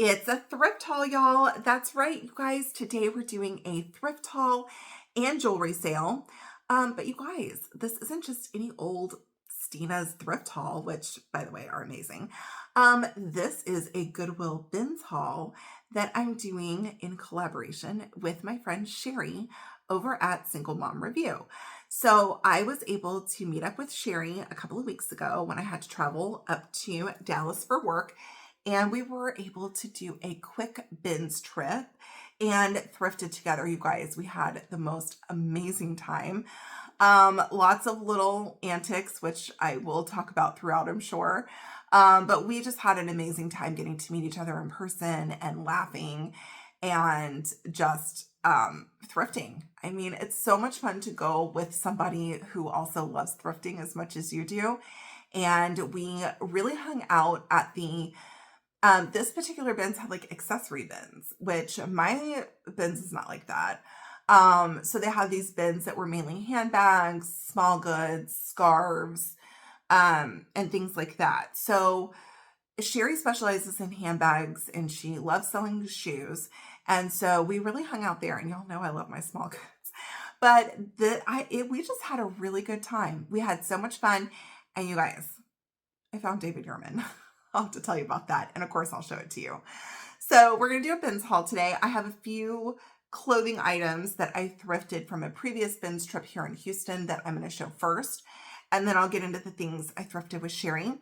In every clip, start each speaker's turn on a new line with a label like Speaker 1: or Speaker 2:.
Speaker 1: It's a thrift haul, y'all. That's right, you guys. Today we're doing a thrift haul and jewelry sale. But you guys, this isn't just any old Stina's thrift haul, which, by the way, are amazing. This is a Goodwill bins haul that I'm doing in collaboration with my friend Sherry over at Single Mom Review. So I was able to meet up with Sherry a couple of weeks ago when I had to travel up to Dallas for work. And we were able to do a quick bins trip and thrifted together, you guys. We had the most amazing time. Lots of little antics, which I will talk about throughout, I'm sure. But we just had an amazing time getting to meet each other in person and laughing and just thrifting. I mean, it's so much fun to go with somebody who also loves thrifting as much as you do. And we really hung out at the this particular bins had like accessory bins, which my bins is not like that. So they have these bins that were mainly handbags, small goods, scarves, and things like that. So Sherry specializes in handbags and she loves selling shoes. And so we really hung out there, and y'all know I love my small goods. But we just had a really good time. We had so much fun. And you guys, I found David YURMAN. I'll have to tell you about that. And of course, I'll show it to you. So we're going to do a bins haul today. I have a few clothing items that I thrifted from a previous bins trip here in Houston that I'm going to show first. And then I'll get into the things I thrifted with Sherry.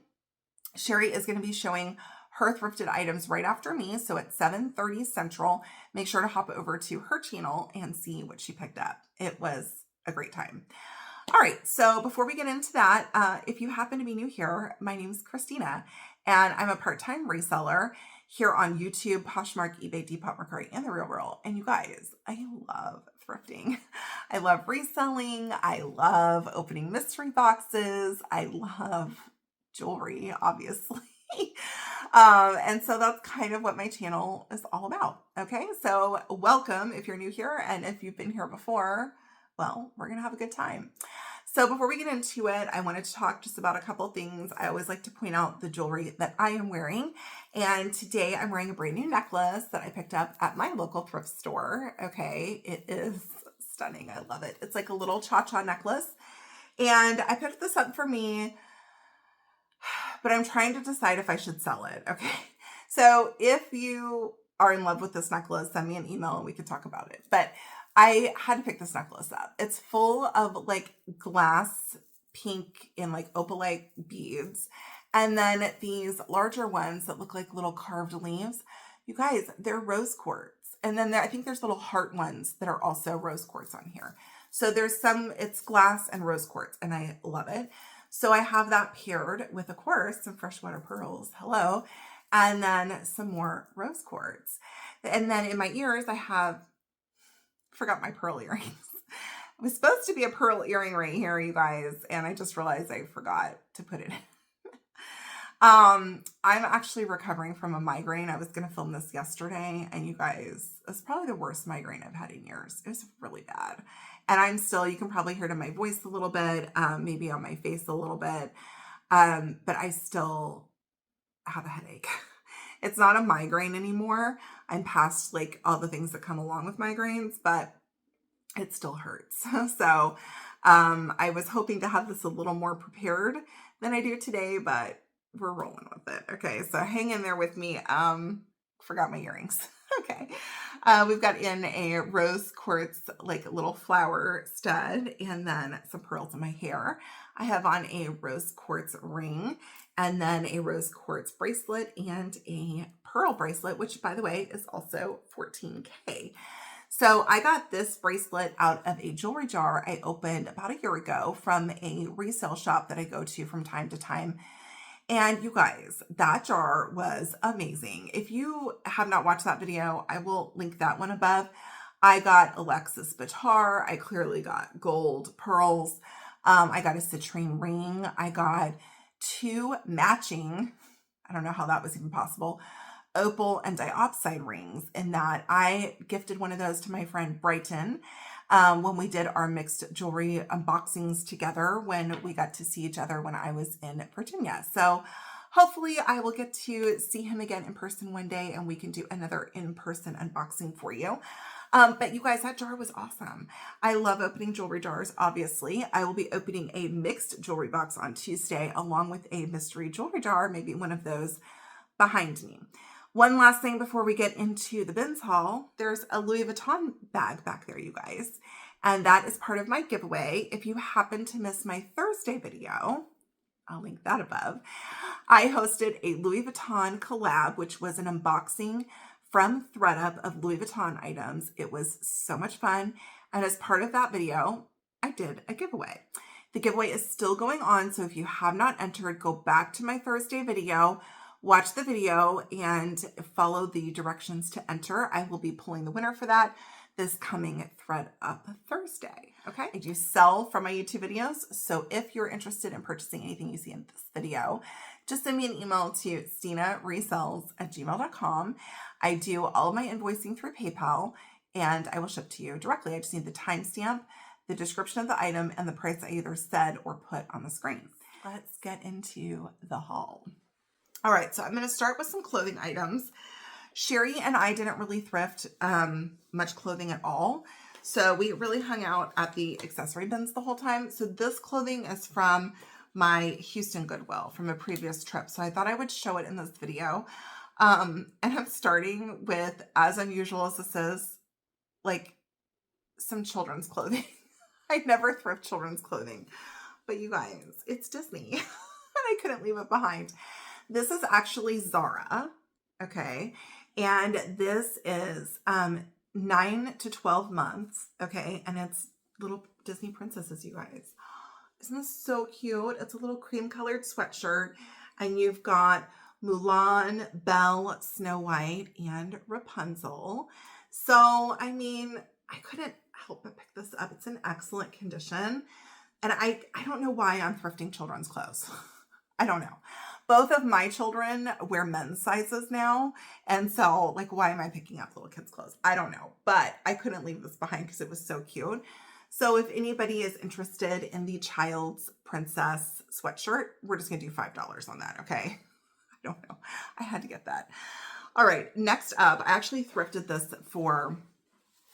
Speaker 1: Sherry is going to be showing her thrifted items right after me. So at 7:30 Central, make sure to hop over to her channel and see what she picked up. It was a great time. All right, so before we get into that, if you happen to be new here, my name is Christina, and I'm a part-time reseller here on YouTube, Poshmark, eBay, Depop, Mercari, and The Real World. And you guys, I love thrifting. I love reselling. I love opening mystery boxes. I love jewelry, obviously. And so that's kind of what my channel is all about. Okay, so welcome if you're new here, and if you've been here before, well, we're going to have a good time. So before we get into it, I wanted to talk just about a couple of things. I always like to point out the jewelry that I am wearing. And today I'm wearing a brand new necklace that I picked up at my local thrift store. Okay, it is stunning. I love it. It's like a little cha-cha necklace. And I picked this up for me, but I'm trying to decide if I should sell it. Okay, so if you are in love with this necklace, send me an email and we can talk about it. But I had to pick this necklace up. It's full of like glass pink and like opalite beads. And then these larger ones that look like little carved leaves. You guys, they're rose quartz. And then I think there's little heart ones that are also rose quartz on here. So it's glass and rose quartz, and I love it. So I have that paired with, of course, some freshwater pearls. Hello. And then some more rose quartz. And then in my ears, I forgot my pearl earrings. It was supposed to be a pearl earring right here, you guys, and I just realized I forgot to put it in. I'm actually recovering from a migraine. I was going to film this yesterday, and you guys, it's probably the worst migraine I've had in years. It was really bad. And you can probably hear it in my voice a little bit, maybe on my face a little bit, but I still have a headache. It's not a migraine anymore. I'm past like all the things that come along with migraines, but it still hurts. So I was hoping to have this a little more prepared than I do today, but we're rolling with it. Okay, so hang in there with me. Forgot my earrings. Okay. We've got in a rose quartz, like little flower stud, and then some pearls in my hair. I have on a rose quartz ring, and then a rose quartz bracelet and a pearl bracelet, which by the way is also $14K. So I got this bracelet out of a jewelry jar I opened about a year ago from a resale shop that I go to from time to time. And you guys, that jar was amazing. If you have not watched that video, I will link that one above. I got Alexis Bitar. I clearly got gold pearls. I got a citrine ring. I got 2 matching, I don't know how that was even possible, opal and diopside rings, in that I gifted one of those to my friend Brighton when we did our mixed jewelry unboxings together when we got to see each other when I was in Virginia. So hopefully I will get to see him again in person one day and we can do another in-person unboxing for you. But you guys, that jar was awesome. I love opening jewelry jars, obviously. I will be opening a mixed jewelry box on Tuesday along with a mystery jewelry jar, maybe one of those behind me. One last thing before we get into the bins haul, there's a Louis Vuitton bag back there, you guys. And that is part of my giveaway. If you happen to miss my Thursday video, I'll link that above. I hosted a Louis Vuitton collab, which was an unboxing from Thredup of Louis Vuitton items. It was so much fun. And as part of that video, I did a giveaway. The giveaway is still going on. So if you have not entered, go back to my Thursday video, watch the video and follow the directions to enter. I will be pulling the winner for that this coming Thredup Thursday. Okay. I do sell from my YouTube videos. So if you're interested in purchasing anything you see in this video, just send me an email to stinaresells@gmail.com. I do all of my invoicing through PayPal and I will ship to you directly. I just need the timestamp, the description of the item, and the price I either said or put on the screen. Let's get into the haul. All right, so I'm going to start with some clothing items. Sherry and I didn't really thrift much clothing at all. So we really hung out at the accessory bins the whole time. So this clothing is from my Houston Goodwill from a previous trip. So I thought I would show it in this video. And I'm starting with, as unusual as this is, like some children's clothing. I never thrift children's clothing, but you guys, it's Disney and I couldn't leave it behind. This is actually Zara. Okay. And this is 9 to 12 months. Okay. And it's little Disney princesses, you guys. Isn't this so cute? It's a little cream colored sweatshirt and you've got Mulan, Belle, Snow White, and Rapunzel. So, I mean, I couldn't help but pick this up. It's in excellent condition. And I don't know why I'm thrifting children's clothes. I don't know. Both of my children wear men's sizes now. And so, like, why am I picking up little kids' clothes? I don't know. But I couldn't leave this behind because it was so cute. So if anybody is interested in the child's princess sweatshirt, we're just going to do $5 on that, okay? I don't know. I had to get that. All right, next up, I actually thrifted this for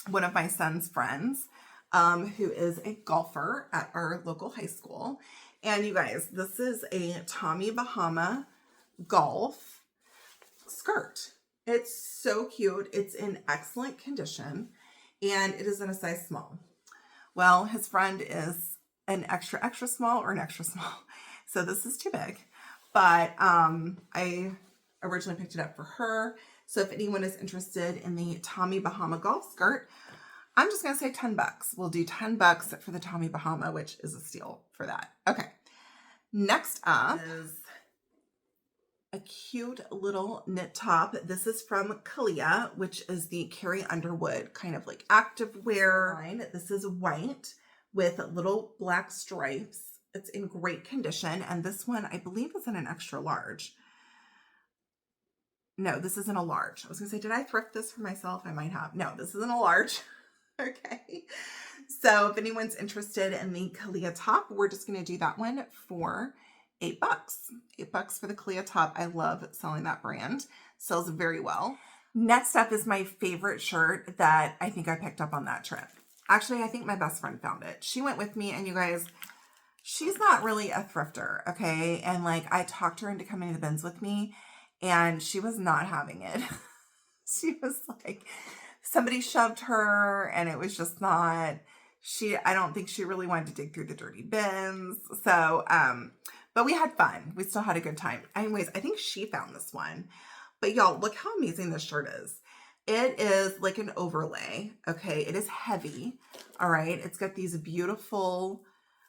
Speaker 1: one of my son's friends who is a golfer at our local high school. And you guys, this is a Tommy Bahama golf skirt. It's so cute. It's in excellent condition and it is in a size small. Well, his friend is an extra, extra small or an extra small. So this is too big, but I originally picked it up for her. So if anyone is interested in the Tommy Bahama golf skirt, I'm just going to say $10. We'll do $10 for the Tommy Bahama, which is a steal for that. Okay. Next up is a cute little knit top. This is from Kalia, which is the Carrie Underwood kind of like activewear line. This is white with little black stripes. It's in great condition. And this one, I believe, is in an extra large. No, this isn't a large. I was going to say, did I thrift this for myself? I might have. No, this isn't a large. Okay. So if anyone's interested in the Kalia top, we're just going to do that one for $8. $8 for the Kalia top. I love selling that brand. Sells very well. Next up is my favorite shirt that I think I picked up on that trip. Actually, I think my best friend found it. She went with me and you guys, she's not really a thrifter. Okay. And like I talked her into coming to the bins with me and she was not having it. She was like, somebody shoved her and it was just not, I don't think she really wanted to dig through the dirty bins. So, but we had fun. We still had a good time. Anyways, I think she found this one. But y'all, look how amazing this shirt is. It is like an overlay. Okay, it is heavy. All right, it's got these beautiful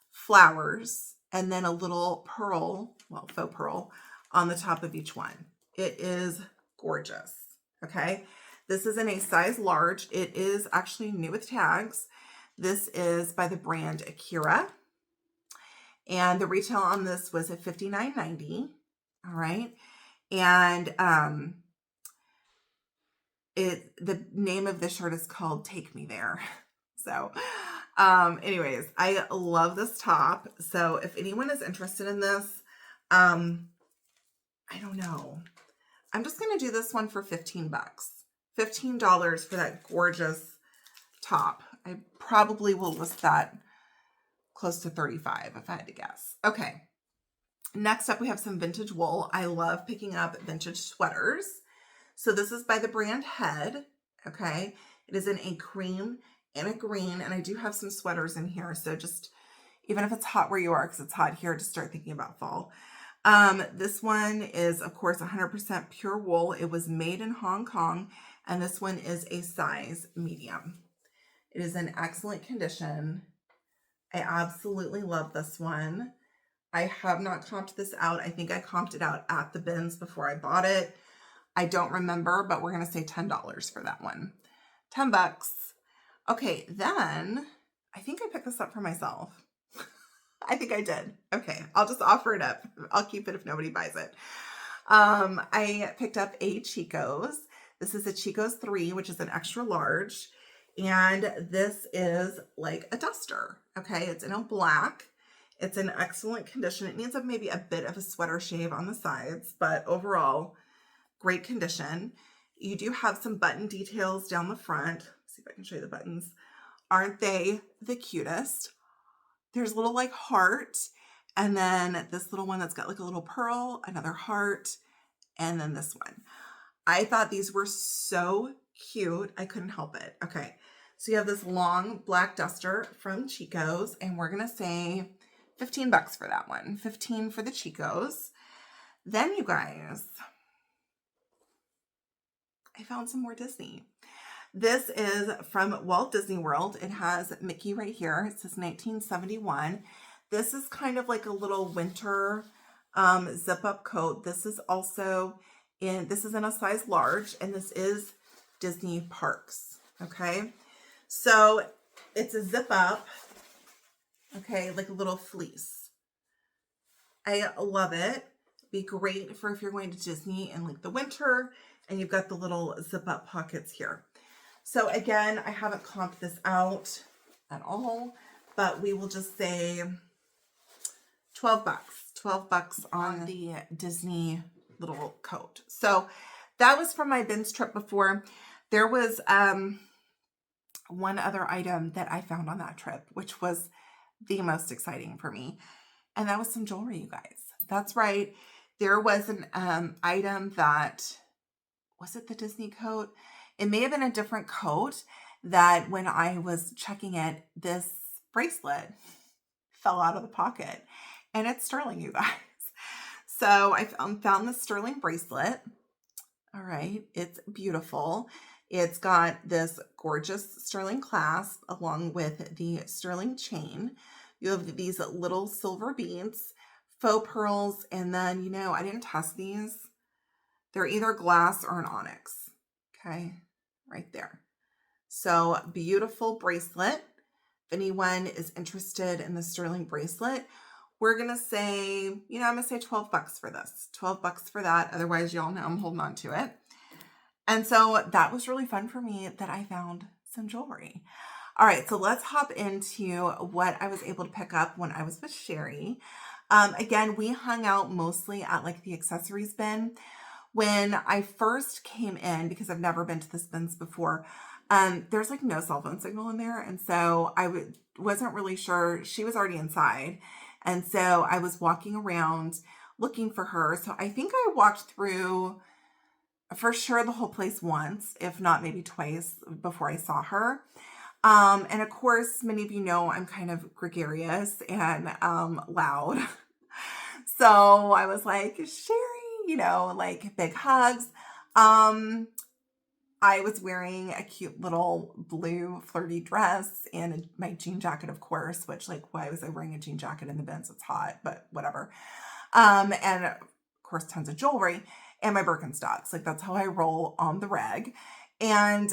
Speaker 1: flowers and then a little pearl, well, faux pearl on the top of each one. It is gorgeous. Okay, this is in a size large. It is actually new with tags. This is by the brand Akira. And the retail on this was at $59.90. All right. And the name of the shirt is called Take Me There. So anyways, I love this top. So if anyone is interested in this, I don't know. I'm just going to do this one for 15 bucks. $15 for that gorgeous top. I probably will list that close to 35 if I had to guess. Okay. Next up, we have some vintage wool. I love picking up vintage sweaters. So this is by the brand Head. Okay. It is in a cream and a green, and I do have some sweaters in here. So just, even if it's hot where you are, because it's hot here, to start thinking about fall. This one is, of course, 100% pure wool. It was made in Hong Kong, and this one is a size medium. It is in excellent condition. I absolutely love this one. I have not comped this out. I think I comped it out at the bins before I bought it. I don't remember, but we're going to say $10 for that one. 10 bucks. Okay, then I think I picked this up for myself. I think I did. Okay, I'll just offer it up. I'll keep it if nobody buys it. I picked up a Chico's. This is a Chico's 3, which is an extra large. And this is like a duster. Okay, it's in a black. It's in excellent condition. It needs maybe a bit of a sweater shave on the sides, but overall, great condition. You do have some button details down the front. Let's see if I can show you the buttons. Aren't they the cutest? There's a little like heart, and then this little one that's got like a little pearl, another heart, and then this one. I thought these were so cute. I couldn't help it. Okay, so you have this long black duster from Chico's, and we're gonna say 15 bucks for that one. 15 for the Chico's. Then you guys, I found some more Disney. This is from Walt Disney World. It has Mickey right here. It says 1971. This is kind of like a little winter zip up coat. This is also this is in a size large, and this is Disney Parks. Okay. So it's a zip up. Okay. Like a little fleece. I love it. Be great for if you're going to Disney in like the winter, and you've got the little zip up pockets here. So again, I haven't comped this out at all, but we will just say 12 bucks. 12 bucks on the Disney little coat. So that was from my BINS trip before. There was one other item that I found on that trip, which was the most exciting for me. And that was some jewelry, you guys. That's right. There was an item that, was it the Disney coat? It may have been a different coat that when I was checking it, this bracelet fell out of the pocket, and it's sterling, you guys. So I found this sterling bracelet. All right. It's beautiful. It's got this gorgeous sterling clasp along with the sterling chain. You have these little silver beads, faux pearls, and then, you know, I didn't test these. They're either glass or an onyx. Okay. Right there. So beautiful bracelet. If anyone is interested in the sterling bracelet, we're going to say, you know, I'm going to say 12 bucks for this. 12 bucks for that. Otherwise, y'all know I'm holding on to it. And so that was really fun for me that I found some jewelry. All right, so let's hop into what I was able to pick up when I was with Sherry. Again, we hung out mostly at like the accessories bin. When I first came in, because I've never been to this BINS before, there's like no cell phone signal in there. And so I wasn't really sure. She was already inside. And so I was walking around looking for her. So I think I walked through for sure the whole place once, if not maybe twice before I saw her. And of course, many of you know I'm kind of gregarious and loud. So I was like, Sherry, you know, like big hugs. I was wearing a cute little blue flirty dress and my jean jacket, of course, which like, why was I wearing a jean jacket in the BINS? It's hot, but whatever. And of course, tons of jewelry and my Birkenstocks. Like that's how I roll on the reg. And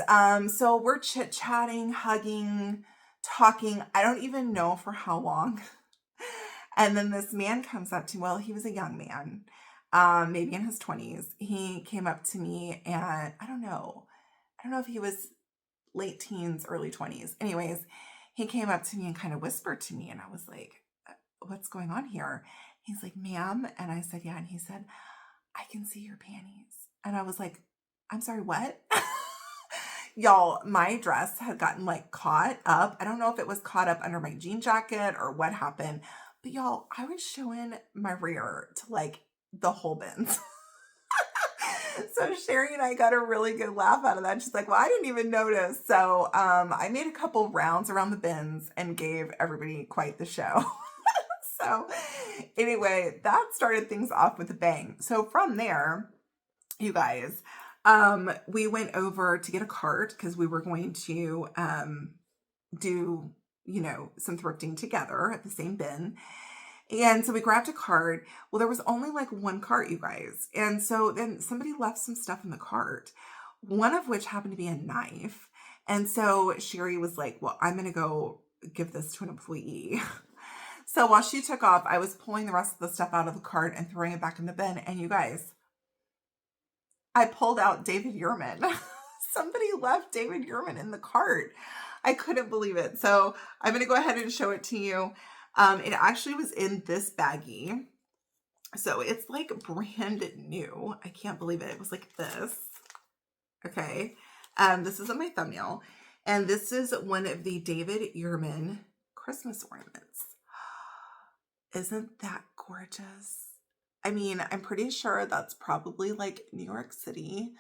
Speaker 1: so we're chit-chatting, hugging, talking. I don't even know for how long. And then this man comes up to me. Well, he was a young man, maybe in his 20s. He came up to me and I don't know if he was late teens, early 20s. Anyways, he came up to me and kind of whispered to me, and I was like, what's going on here? He's like, ma'am. And I said, yeah. And he said, I can see your panties. And I was like, I'm sorry, what? Y'all, my dress had gotten like caught up. I don't know if it was caught up under my jean jacket or what happened, but y'all, I was showing my rear to like the whole bins. So Sherry and I got a really good laugh out of that. She's like, well, I didn't even notice. So I made a couple rounds around the bins and gave everybody quite the show. So anyway, that started things off with a bang. So from there, you guys, we went over to get a cart because we were going to do, some thrifting together at the same bin. And so we grabbed a cart. Well, there was only like one cart, you guys. And so then somebody left some stuff in the cart, one of which happened to be a knife. And so Sherry was like, well, I'm going to go give this to an employee. So while she took off, I was pulling the rest of the stuff out of the cart and throwing it back in the bin. And you guys, I pulled out David Yurman. Somebody left David Yurman in the cart. I couldn't believe it. So I'm going to go ahead and show it to you. It actually was in this baggie. So it's like brand new. I can't believe it. It was like this. Okay. This is on my thumbnail. And this is one of the David Yurman Christmas ornaments. Isn't that gorgeous? I mean, I'm pretty sure that's probably like New York City.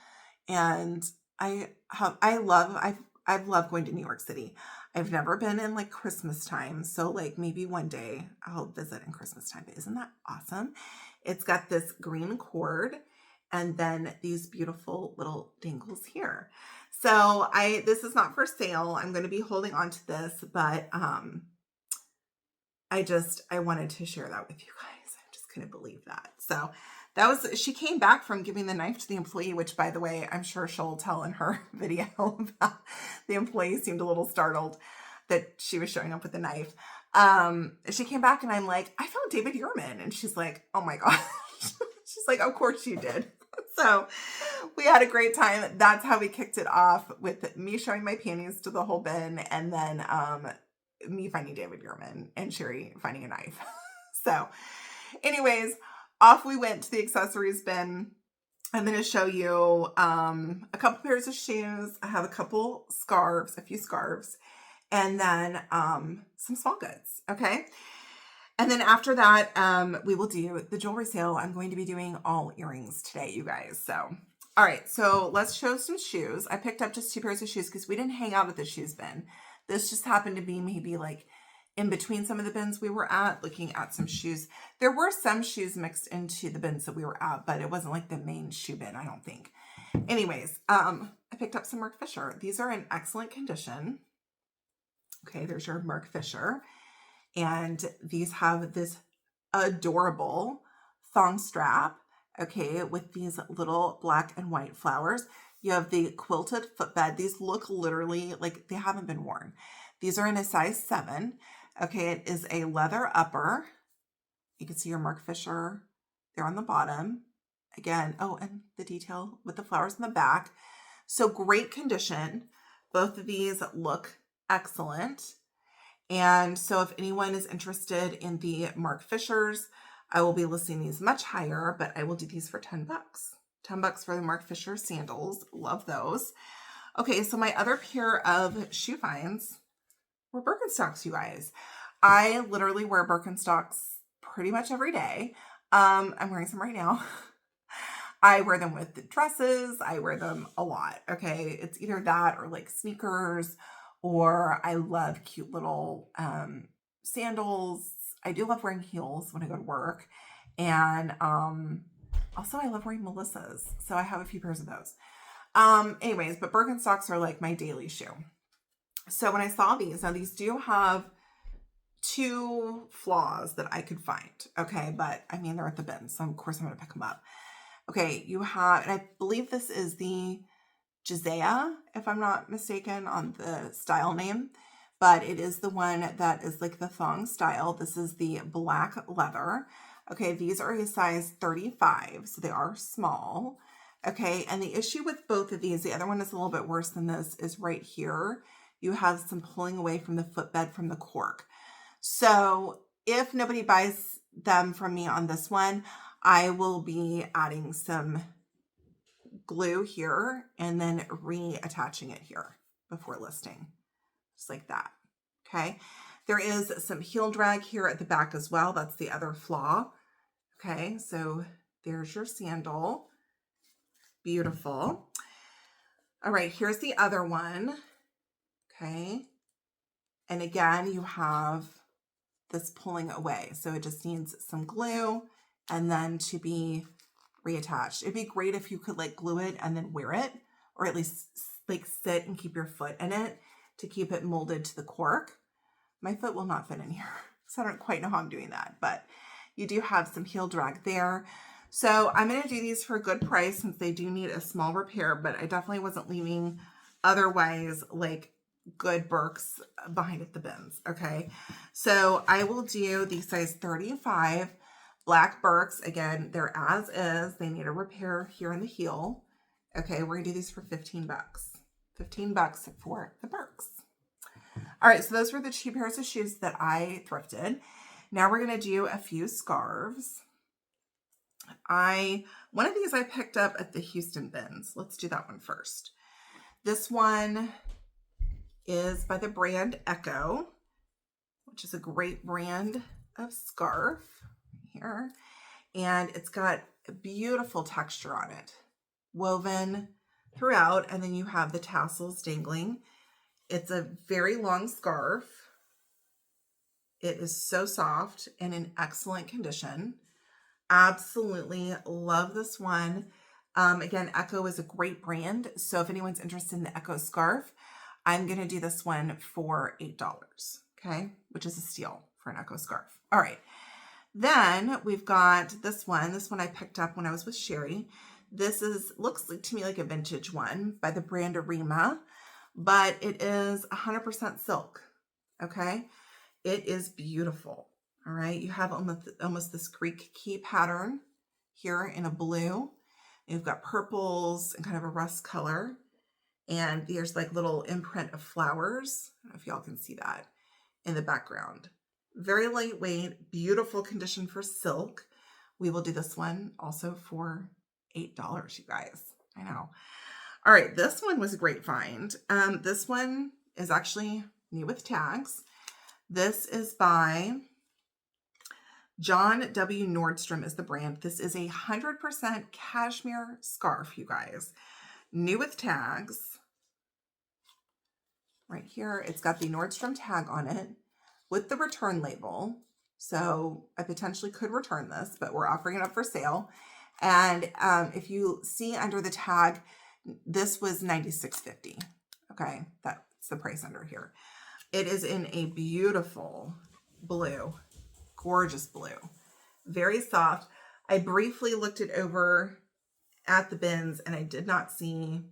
Speaker 1: And I've loved going to New York City. I've never been in like Christmas time. So like maybe one day I'll visit in Christmas time. But isn't that awesome? It's got this green cord and then these beautiful little dangles here. So this is not for sale. I'm going to be holding on to this, but I wanted to share that with you guys. I just couldn't believe that. So she came back from giving the knife to the employee, which by the way, I'm sure she'll tell in her video about the employee seemed a little startled that she was showing up with the knife. She came back and I'm like, I found David Yurman. And she's like, oh my gosh. She's like, of course you did. So we had a great time. That's how we kicked it off, with me showing my panties to the whole bin, and then me finding David Yurman and Sherry finding a knife. So anyways, off we went to the accessories bin. I'm going to show you a couple pairs of shoes. I have a couple scarves, a few scarves, and then some small goods. Okay. And then after that, we will do the jewelry sale. I'm going to be doing all earrings today, you guys. So, all right. So let's show some shoes. I picked up just 2 pairs of shoes because we didn't hang out at the shoes bin. This just happened to be maybe like in between some of the bins we were at, looking at some shoes. There were some shoes mixed into the bins that we were at, but it wasn't like the main shoe bin, I don't think. Anyways, I picked up some Mark Fisher. These are in excellent condition. Okay, there's your Mark Fisher. And these have this adorable thong strap, okay, with these little black and white flowers. You have the quilted footbed. These look literally like they haven't been worn. These are in a size 7. Okay, it is a leather upper. You can see your Mark Fisher there on the bottom. Again, oh, and the detail with the flowers in the back. So great condition. Both of these look excellent. And so if anyone is interested in the Mark Fishers, I will be listing these much higher, but I will do these for $10. $10 for the Mark Fisher sandals. Love those. Okay, so my other pair of shoe finds were Birkenstocks, you guys. I literally wear Birkenstocks pretty much every day. I'm wearing some right now. I wear them with dresses. I wear them a lot. Okay, it's either that or like sneakers, or I love cute little sandals. I do love wearing heels when I go to work. And also I love wearing Melissa's. So I have a few pairs of those. Anyways, but Birkenstocks are like my daily shoe. So when I saw these, now these do have 2 flaws that I could find. Okay, but I mean, they're at the bin, so of course I'm going to pick them up. Okay, you have, and I believe this is the Gisea, if I'm not mistaken on the style name, but it is the one that is like the thong style. This is the black leather. Okay, these are a size 35, so they are small. Okay, and the issue with both of these, the other one is a little bit worse than this, is right here. You have some pulling away from the footbed from the cork. So if nobody buys them from me on this one, I will be adding some glue here and then reattaching it here before listing, just like that. Okay. There is some heel drag here at the back as well. That's the other flaw. Okay. So there's your sandal. Beautiful. All right. Here's the other one. Okay. And again, you have this pulling away. So it just needs some glue and then to be reattached. It'd be great if you could like glue it and then wear it, or at least like sit and keep your foot in it to keep it molded to the cork. My foot will not fit in here, so I don't quite know how I'm doing that, but you do have some heel drag there. So I'm going to do these for a good price since they do need a small repair, but I definitely wasn't leaving otherwise like good Birks behind at the bins. Okay. So I will do the size 35 black Birks. Again, they're as is. They need a repair here in the heel. Okay. We're going to do these for 15 bucks. 15 bucks for the Birks. All right. So those were the 2 pairs of shoes that I thrifted. Now we're going to do a few scarves. One of these I picked up at the Houston bins. Let's do that one first. This one is by the brand Echo, which is a great brand of scarf here. And it's got a beautiful texture on it, woven throughout. And then you have the tassels dangling. It's a very long scarf. It is so soft and in excellent condition. Absolutely love this one. Again, Echo is a great brand. So if anyone's interested in the Echo scarf, I'm going to do this one for $8. Okay. Which is a steal for an Echo scarf. All right. Then we've got this one. This one I picked up when I was with Sherry. This looks like, to me like a vintage one by the brand Arima, but it is 100% silk. Okay. It is beautiful. All right. You have almost this Greek key pattern here in a blue. You've got purples and kind of a rust color. And there's like little imprint of flowers. I don't know if y'all can see that in the background. Very lightweight, beautiful condition for silk. We will do this one also for $8, you guys. I know. All right. This one was a great find. This one is actually new with tags. This is by John W. Nordstrom is the brand. This is a 100% cashmere scarf, you guys. New with tags. Right here, it's got the Nordstrom tag on it with the return label. So I potentially could return this, but we're offering it up for sale. And if you see under the tag, this was $96.50. Okay, that's the price under here. It is in a beautiful blue, gorgeous blue, very soft. I briefly looked it over at the bins and I did not see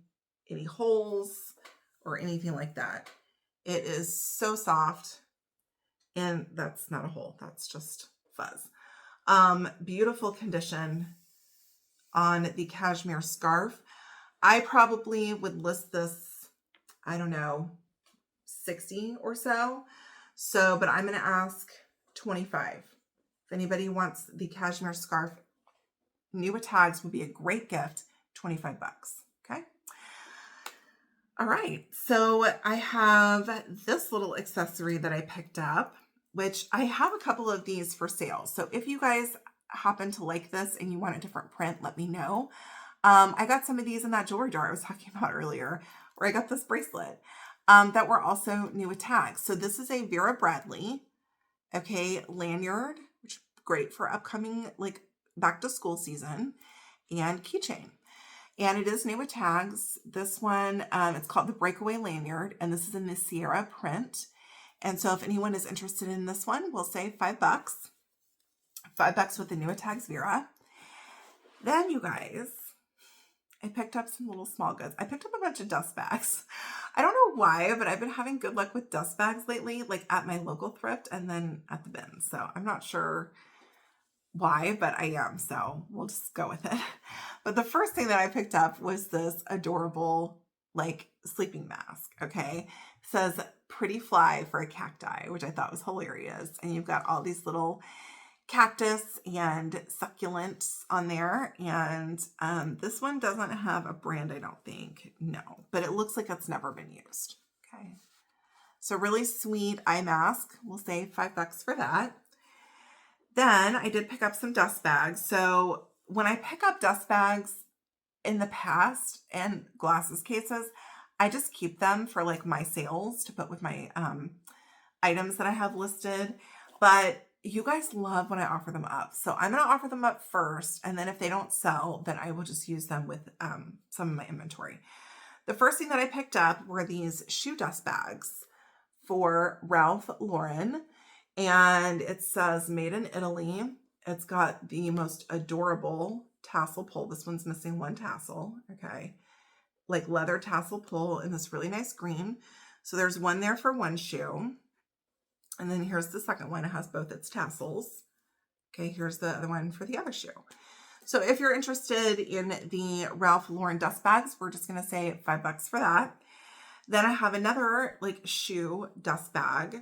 Speaker 1: any holes or anything like that. It is so soft, and that's not a hole, that's just fuzz. Beautiful condition on the cashmere scarf. I probably would list this, I don't know, 60 or so. But I'm going to ask 25. If anybody wants the cashmere scarf, new with tags would be a great gift, 25 bucks. Okay. All right. So I have this little accessory that I picked up, which I have a couple of these for sale. So if you guys happen to like this and you want a different print, let me know. I got some of these in that jewelry jar I was talking about earlier, where I got this bracelet that were also new with tags. So this is a Vera Bradley, okay, lanyard, which is great for upcoming like back to school season, and keychain. And it is new with tags. This one, it's called the Breakaway Lanyard, and this is in the Sierra print. And so if anyone is interested in this one, we'll say $5. $5 with the new with tags Vera. Then you guys, I picked up some little small goods. I picked up a bunch of dust bags. I don't know why, but I've been having good luck with dust bags lately, like at my local thrift and then at the bins. So I'm not sure why, but I am. So we'll just go with it. But the first thing that I picked up was this adorable, like, sleeping mask. Okay. It says pretty fly for a cacti, which I thought was hilarious. And you've got all these little cactus and succulent on there. And this one doesn't have a brand, I don't think. No, but it looks like it's never been used. Okay. So really sweet eye mask. We'll say $5 for that. Then I did pick up some dust bags. So when I pick up dust bags in the past and glasses cases, I just keep them for like my sales to put with my items that I have listed. But you guys love when I offer them up. So I'm going to offer them up first. And then if they don't sell, then I will just use them with some of my inventory. The first thing that I picked up were these shoe dust bags for Ralph Lauren. And it says made in Italy. It's got the most adorable tassel pull. This one's missing one tassel. Okay. Like leather tassel pull in this really nice green. So there's one there for one shoe. And then here's the second one. It has both its tassels. Okay, here's the other one for the other shoe. So if you're interested in the Ralph Lauren dust bags, we're just going to say $5 for that. Then I have another like shoe dust bag.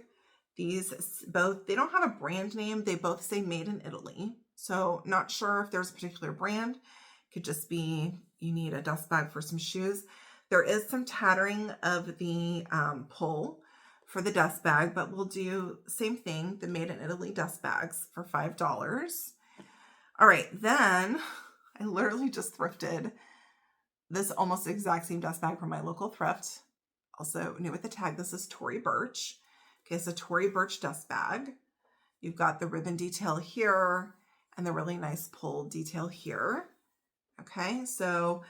Speaker 1: These both, they don't have a brand name. They both say made in Italy. So not sure if there's a particular brand. Could just be you need a dust bag for some shoes. There is some tattering of the pull for the dust bag, but we'll do same thing, the made in Italy dust bags for $5. All right, then I literally just thrifted this almost exact same dust bag from my local thrift. Also new with the tag, this is Tory Burch. Okay, it's a Tory Burch dust bag. You've got the ribbon detail here and the really nice pull detail here. Okay, so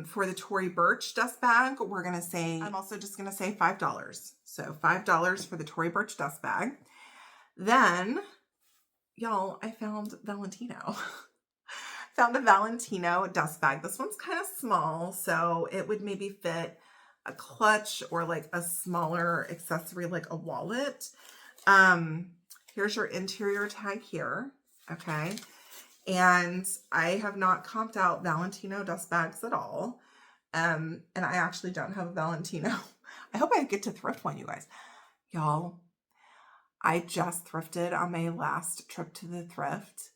Speaker 1: for the Tory Burch dust bag, we're going to say, I'm also just going to say $5. So $5 for the Tory Burch dust bag. Then, y'all, I found Valentino. Found a Valentino dust bag. This one's kind of small, so it would maybe fit a clutch or like a smaller accessory like a wallet. Here's your interior tag here. Okay. And I have not comped out Valentino dust bags at all. And I actually don't have a Valentino. I hope I get to thrift one, you guys. Y'all, I just thrifted on my last trip to the thrift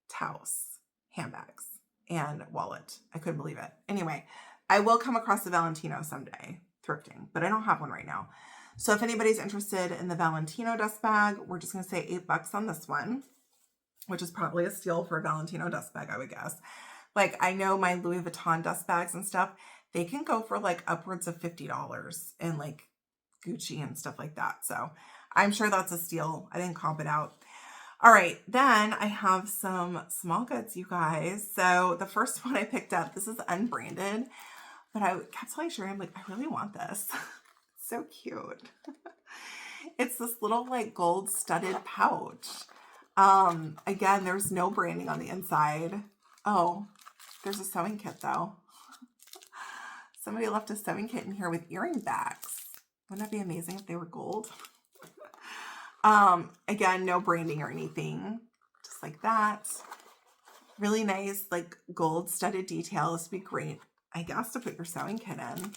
Speaker 1: Taos handbags and wallet. I couldn't believe it. Anyway, I will come across the Valentino someday thrifting, but I don't have one right now. So if anybody's interested in the Valentino dust bag, we're just going to say $8 on this one, which is probably a steal for a Valentino dust bag, I would guess. Like, I know my Louis Vuitton dust bags and stuff, they can go for like upwards of $50 in like Gucci and stuff like that. So I'm sure that's a steal. I didn't comp it out. All right, then I have some small goods, you guys. So the first one I picked up, this is unbranded, but I kept telling Sherry, I'm like, I really want this. It's so cute. It's this little like gold studded pouch. Again, there's no branding on the inside. Oh, there's a sewing kit though. Somebody left a sewing kit in here with earring backs. Wouldn't that be amazing if they were gold? Again, no branding or anything, just like that. Really nice, like gold studded detail. This would be great, I guess, to put your sewing kit in,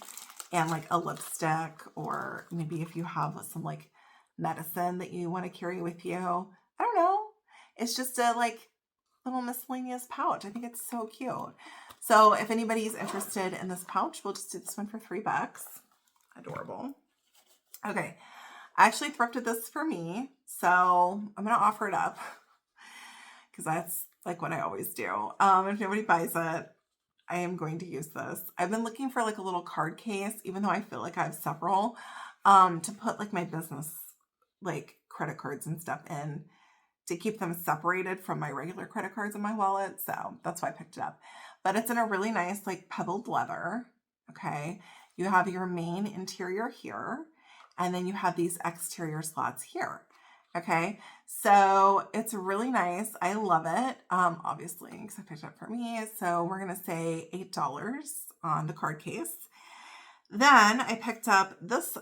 Speaker 1: and like a lipstick, or maybe if you have some like medicine that you want to carry with you. I don't know. It's just a like little miscellaneous pouch. I think it's so cute. So if anybody's interested in this pouch, we'll just do this one for $3. Adorable. Okay. I actually thrifted this for me, so I'm going to offer it up because that's like what I always do. If nobody buys it, I am going to use this. I've been looking for like a little card case, even though I feel like I have several, to put like my business, like credit cards and stuff in, to keep them separated from my regular credit cards in my wallet. So that's why I picked it up. But it's in a really nice like pebbled leather. Okay. You have your main interior here, and then you have these exterior slots here. Okay. So it's really nice. I love it. Obviously, because I picked it up for me. So we're going to say $8 on the card case. Then I picked up this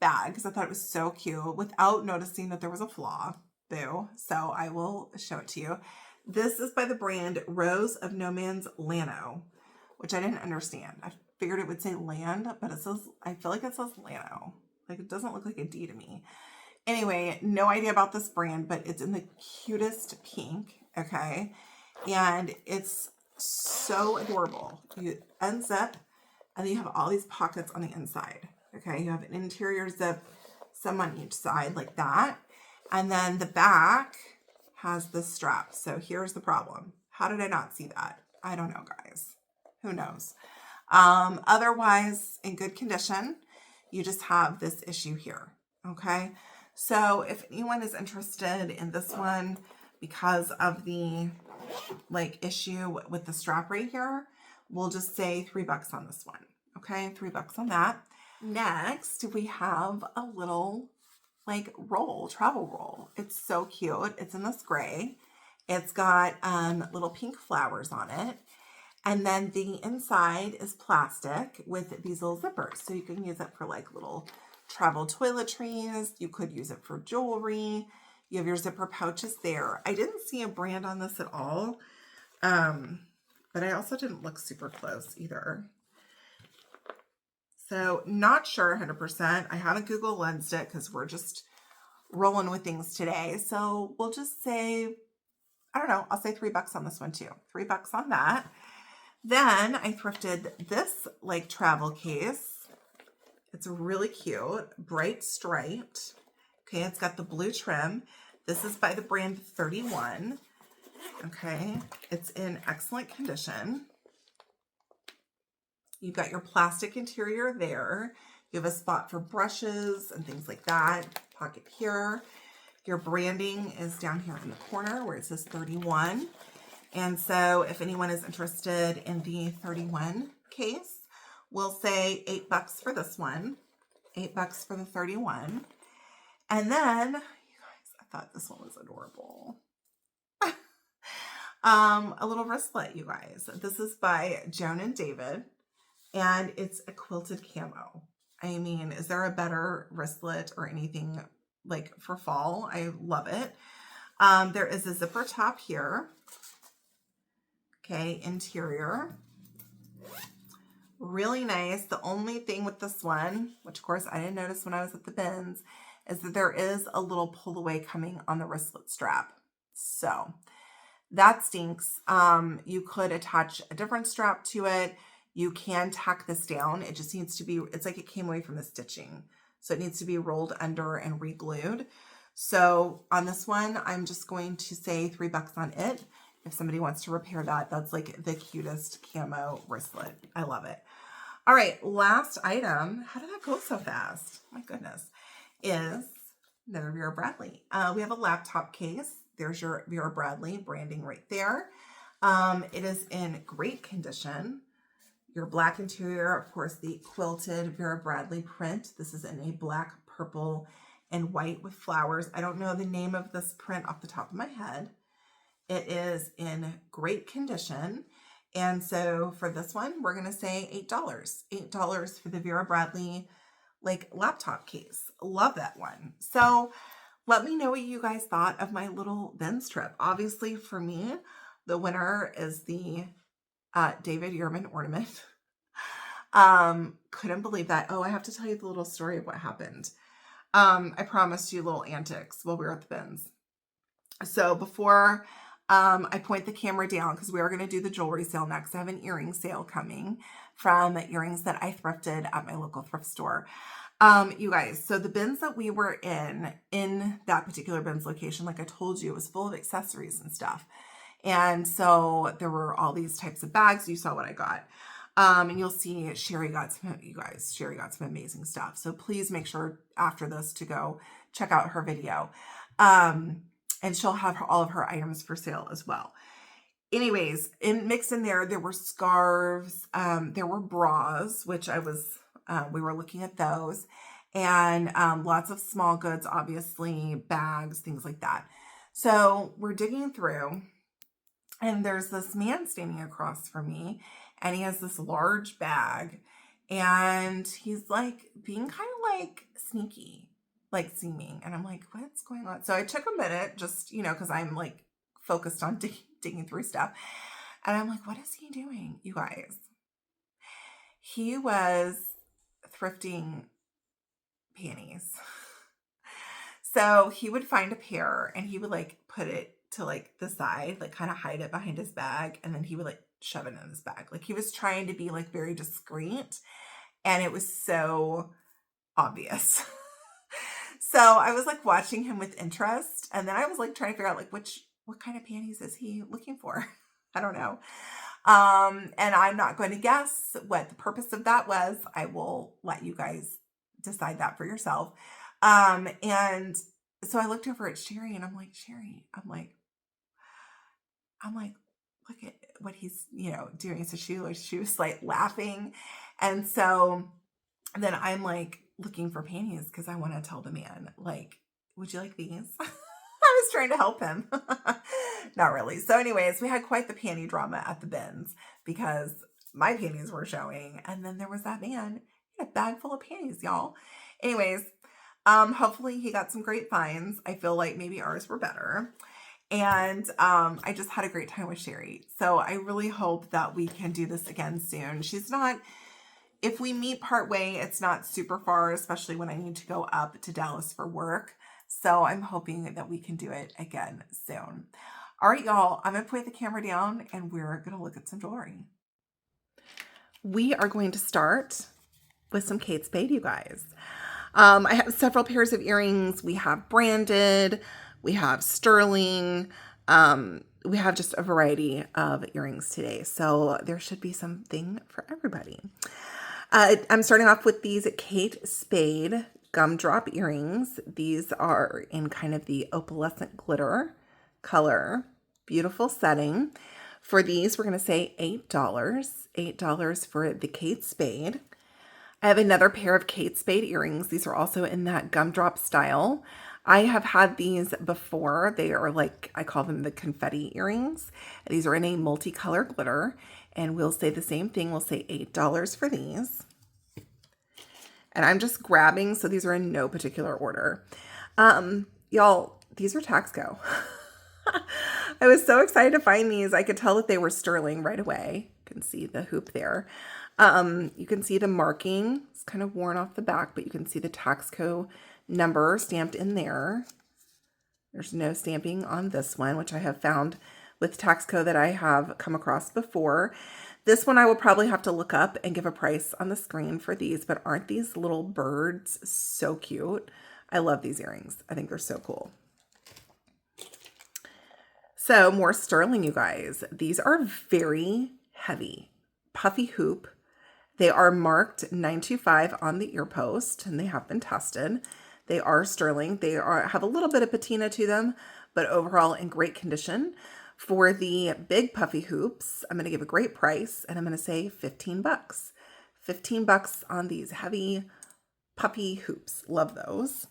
Speaker 1: bag because I thought it was so cute without noticing that there was a flaw. Boo. So I will show it to you. This is by the brand Rose of No Man's Lano, which I didn't understand. I figured it would say land, but it says, I feel like it says Lano. Like it doesn't look like a D to me. Anyway, no idea about this brand, but it's in the cutest pink, okay? And it's so adorable. You unzip, and then you have all these pockets on the inside, okay? You have an interior zip, some on each side like that. And then the back has the strap. So here's the problem. How did I not see that? I don't know, guys. Who knows? Otherwise, in good condition, you just have this issue here, okay? So if anyone is interested in this one because of the issue with the strap right here, we'll just say $3 on this one, okay? $3 on that. Next, we have a little travel roll. It's so cute. It's in this gray. It's got little pink flowers on it. And then the inside is plastic with these little zippers. So you can use it for little travel toiletries. You could use it for jewelry. You have your zipper pouches there. I didn't see a brand on this at all. But I also didn't look super close either. So not sure 100%. I haven't Google lensed it because we're just rolling with things today. So we'll just say, I don't know, I'll say $3 on this one too. $3 on that. Then I thrifted this travel case. It's really cute, bright striped. Okay, it's got the blue trim. This is by the brand 31. Okay, it's in excellent condition. You've got your plastic interior there. You have a spot for brushes and things like that. Pocket here. Your branding is down here in the corner where it says 31. And so if anyone is interested in the 31 case, we'll say $8 for this one. $8 for the 31. And then, you guys, I thought this one was adorable. A little wristlet, you guys. This is by Joan and David. And it's a quilted camo. I mean, is there a better wristlet or anything for fall? I love it. There is a zipper top here. Okay, interior. Really nice. The only thing with this one, which of course I didn't notice when I was at the bins, is that there is a little pull away coming on the wristlet strap. So that stinks. You could attach a different strap to it. You can tack this down. It just needs to be, it's like it came away from the stitching. So it needs to be rolled under and re-glued. So on this one, I'm just going to say $3 on it. If somebody wants to repair that, that's the cutest camo wristlet. I love it. All right, last item. How did that go so fast? My goodness. Is another Vera Bradley. We have a laptop case. There's your Vera Bradley branding right there. It is in great condition. Your black interior, of course, the quilted Vera Bradley print. This is in a black, purple, and white with flowers. I don't know the name of this print off the top of my head. It is in great condition. And so for this one, we're going to say $8. $8 for the Vera Bradley laptop case. Love that one. So let me know what you guys thought of my little BINS trip. Obviously for me, the winner is the David Yurman ornament. Couldn't believe that. Oh, I have to tell you the little story of what happened. I promised you little antics while we were at the bins. So before I point the camera down, because we are going to do the jewelry sale next. I have an earring sale coming from earrings that I thrifted at my local thrift store. You guys, so the bins that we were in that particular bins location, like I told you, it was full of accessories and stuff. And so there were all these types of bags. You saw what I got. And you'll see Sherry got some amazing stuff. So please make sure after this to go check out her video. And she'll have all of her items for sale as well. Anyways, mixed in there were scarves, there were bras, which we were looking at those, and lots of small goods, obviously, bags, things like that. So we're digging through, and there's this man standing across from me, and he has this large bag, and he's being kind of sneaky. Seeming. And I'm like, what's going on? So I took a minute just, because I'm focused on digging through stuff. And I'm like, what is he doing, you guys? He was thrifting panties. So he would find a pair and he would like put it to like the side, like kind of hide it behind his bag. And then he would like shove it in his bag. Like he was trying to be like very discreet, and it was so obvious. So I was like watching him with interest, and then I was like trying to figure out like what kind of panties is he looking for? I don't know. And I'm not going to guess what the purpose of that was. I will let you guys decide that for yourself. And so I looked over at Sherry and I'm like, Sherry, I'm like, look at what he's, doing. So she was like laughing. And so then I'm like looking for panties because I want to tell the man, like, would you like these? I was trying to help him. Not really. So anyways, we had quite the panty drama at the bins because my panties were showing. And then there was that man, he had a bag full of panties, y'all. Anyways, hopefully he got some great finds. I feel like maybe ours were better. And I just had a great time with Sherry. So I really hope that we can do this again soon. If we meet part way, it's not super far, especially when I need to go up to Dallas for work. So I'm hoping that we can do it again soon. All right, y'all, I'm going to put the camera down and we're going to look at some jewelry. We are going to start with some Kate Spade, you guys. I have several pairs of earrings. We have branded, we have sterling, we have just a variety of earrings today. So there should be something for everybody. I'm starting off with these Kate Spade gumdrop earrings. These are in kind of the opalescent glitter color. Beautiful setting. For these, we're going to say $8. $8 for the Kate Spade. I have another pair of Kate Spade earrings. These are also in that gumdrop style. I have had these before. They are like, I call them the confetti earrings. These are in a multicolor glitter. And we'll say the same thing. We'll say $8 for these. And I'm just grabbing, so these are in no particular order. Y'all, these are Taxco. I was so excited to find these. I could tell that they were sterling right away. You can see the hoop there. You can see the marking. It's kind of worn off the back, but you can see the Taxco number stamped in there. There's no stamping on this one, which I have found with Taxco that I have come across before. This one I will probably have to look up and give a price on the screen for these, but aren't these little birds so cute? I love these earrings. I think they're so cool. So more sterling, you guys. These are very heavy. Puffy hoop. They are marked 925 on the ear post, and they have been tested. They are sterling. They have a little bit of patina to them, but overall in great condition. For the big puffy hoops, I'm going to give a great price, and I'm going to say $15. $15 on these heavy puffy hoops. Love those.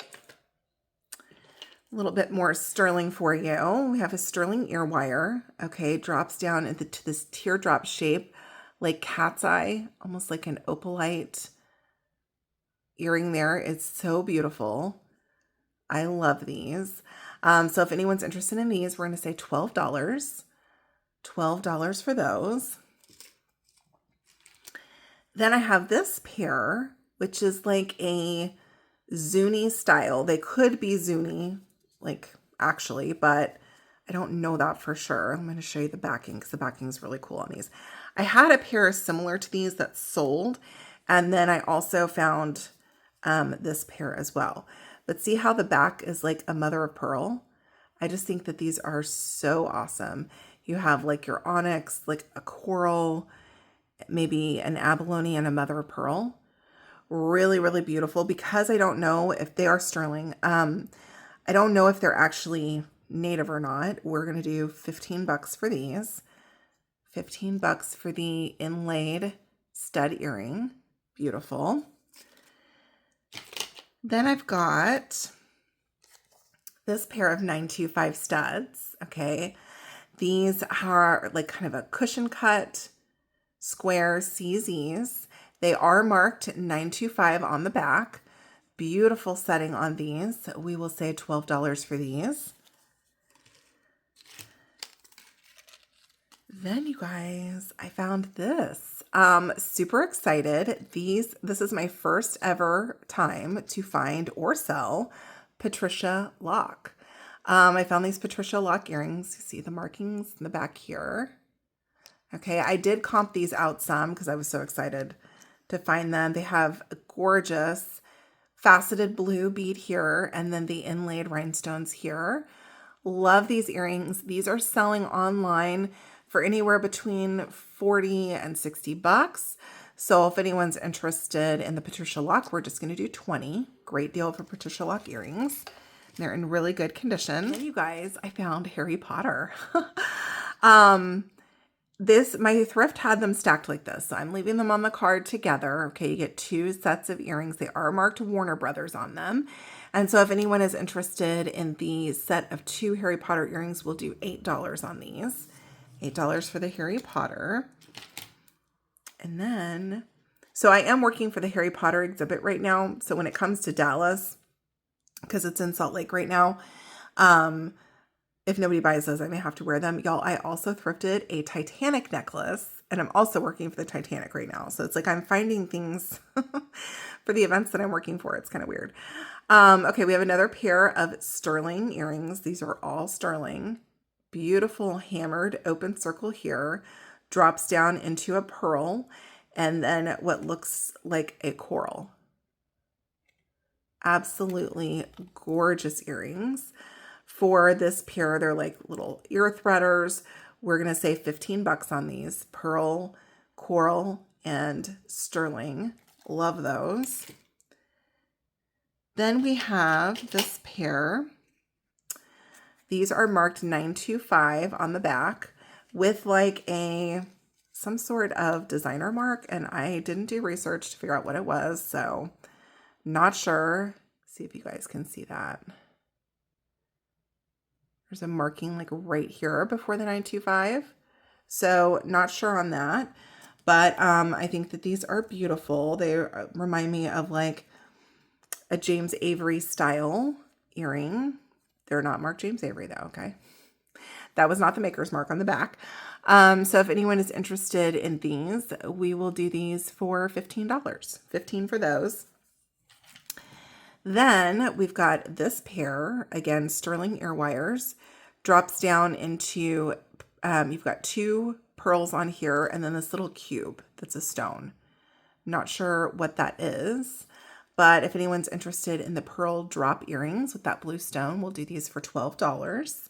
Speaker 1: A little bit more sterling for you. We have a sterling ear wire. Okay, drops down into this teardrop shape, like cat's eye, almost like an opalite earring there. It's so beautiful. I love these. So if anyone's interested in these, we're going to say $12. $12 for those. Then I have this pair, which is like a Zuni style. They could be Zuni, like actually, but I don't know that for sure. I'm going to show you the backing because the backing is really cool on these. I had a pair similar to these that sold, and then I also found this pair as well. But see how the back is like a mother of pearl? I just think that these are so awesome. You have like your onyx, like a coral, maybe an abalone and a mother of pearl. Really, really beautiful. Because I don't know if they are sterling. I don't know if they're actually native or not. We're going to do $15 for these. $15 for the inlaid stud earring. Beautiful. Then I've got this pair of 925 studs. Okay. These are like kind of a cushion cut square CZs. They are marked 925 on the back. Beautiful setting on these. We will say $12 for these. Then you guys, I found this. Super excited. This is my first ever time to find or sell Patricia lock. I found these Patricia lock earrings. You see the markings in the back here. Okay, I did comp these out some because I was so excited to find them. They have a gorgeous faceted blue bead here and then the inlaid rhinestones here. Love these earrings. These are selling online for anywhere between 40 and 60 bucks. So if anyone's interested in the Patricia lock, we're just going to do 20. Great deal for Patricia lock earrings. They're in really good condition. And you guys, I found Harry Potter. My thrift had them stacked like this. So I'm leaving them on the card together. Okay, you get 2 sets of earrings. They are marked Warner Brothers on them. And so if anyone is interested in the set of 2 Harry Potter earrings, we'll do $8 on these. $8 for the Harry Potter. And then, so I am working for the Harry Potter exhibit right now. So when it comes to Dallas, because it's in Salt Lake right now, if nobody buys those, I may have to wear them. Y'all, I also thrifted a Titanic necklace, and I'm also working for the Titanic right now. So it's like I'm finding things for the events that I'm working for. It's kind of weird. Okay, we have another pair of sterling earrings. These are all sterling. Beautiful hammered open circle here. Drops down into a pearl, and then what looks like a coral. Absolutely gorgeous earrings. For this pair, they're like little ear threaders. We're going to say 15 bucks on these. Pearl, coral, and sterling. Love those. Then we have this pair. These are marked 925 on the back with like some sort of designer mark, and I didn't do research to figure out what it was, so not sure. See if you guys can see that. There's a marking like right here before the 925. So not sure on that, but I think that these are beautiful. They remind me of like a James Avery style earring. They're not marked James Avery though, okay? That was not the maker's mark on the back. So if anyone is interested in these, we will do these for $15. $15 for those. Then we've got this pair, again, sterling ear wires, drops down into, you've got 2 pearls on here and then this little cube that's a stone. Not sure what that is, but if anyone's interested in the pearl drop earrings with that blue stone, we'll do these for $12.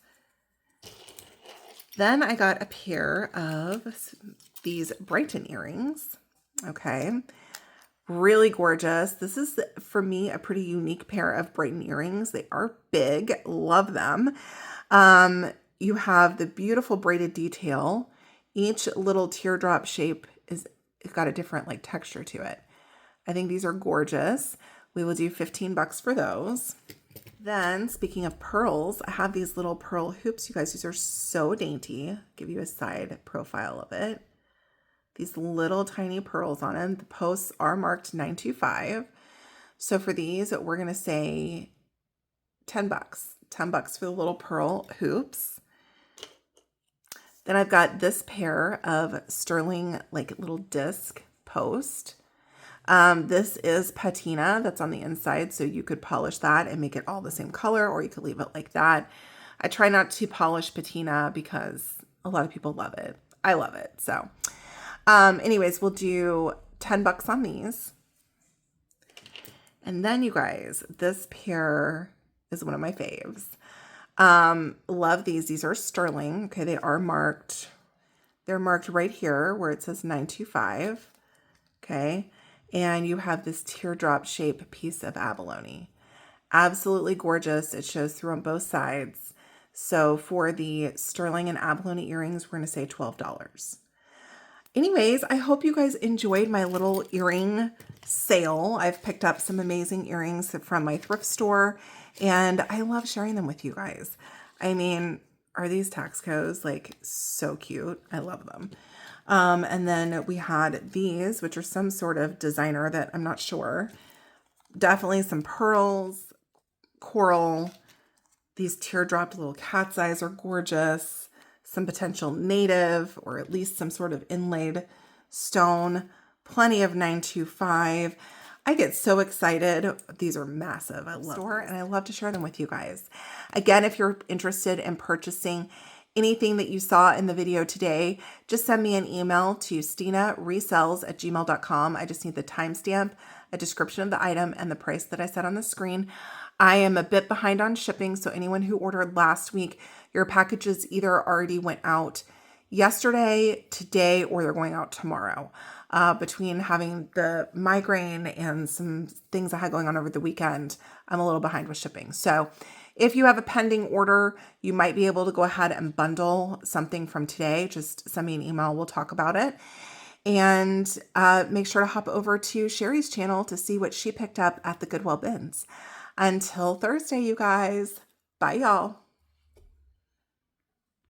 Speaker 1: Then I got a pair of these Brighton earrings. Okay. Really gorgeous. This is, for me, a pretty unique pair of Brighton earrings. They are big. Love them. You have the beautiful braided detail. Each little teardrop shape it's got a different like texture to it. I think these are gorgeous. We will do 15 bucks for those. Then, speaking of pearls, I have these little pearl hoops. You guys, these are so dainty. I'll give you a side profile of it. These little tiny pearls on them. The posts are marked 925. So for these, we're going to say 10 bucks. 10 bucks for the little pearl hoops. Then I've got this pair of sterling, like little disc post. This is patina that's on the inside, so you could polish that and make it all the same color, or you could leave it like that. I try not to polish patina because a lot of people love it. I love it. So anyways, we'll do 10 bucks on these. And then you guys, this pair is one of my faves. Love these. These are sterling. Okay, they are marked. They're marked right here where it says 925. Okay. And you have this teardrop shape piece of abalone. Absolutely gorgeous. It shows through on both sides. So for the sterling and abalone earrings, we're going to say $12. Anyways, I hope you guys enjoyed my little earring sale. I've picked up some amazing earrings from my thrift store, and I love sharing them with you guys. I mean, are these Taxcos like so cute? I love them. And then we had these, which are some sort of designer that I'm not sure. Definitely some pearls, coral. These teardropped little cat's eyes are gorgeous. Some potential native or at least some sort of inlaid stone. Plenty of 925. I get so excited. These are massive. I love them, and I love to share them with you guys. Again, if you're interested in purchasing anything that you saw in the video today, just send me an email to stinaresells@gmail.com. I just need the timestamp, a description of the item, and the price that I said on the screen. I am a bit behind on shipping, so anyone who ordered last week, your packages either already went out yesterday, today, or they're going out tomorrow. Between having the migraine and some things I had going on over the weekend, I'm a little behind with shipping. So if you have a pending order, you might be able to go ahead and bundle something from today. Just send me an email. We'll talk about it. And make sure to hop over to Sherry's channel to see what she picked up at the Goodwill bins. Until Thursday, you guys. Bye, y'all.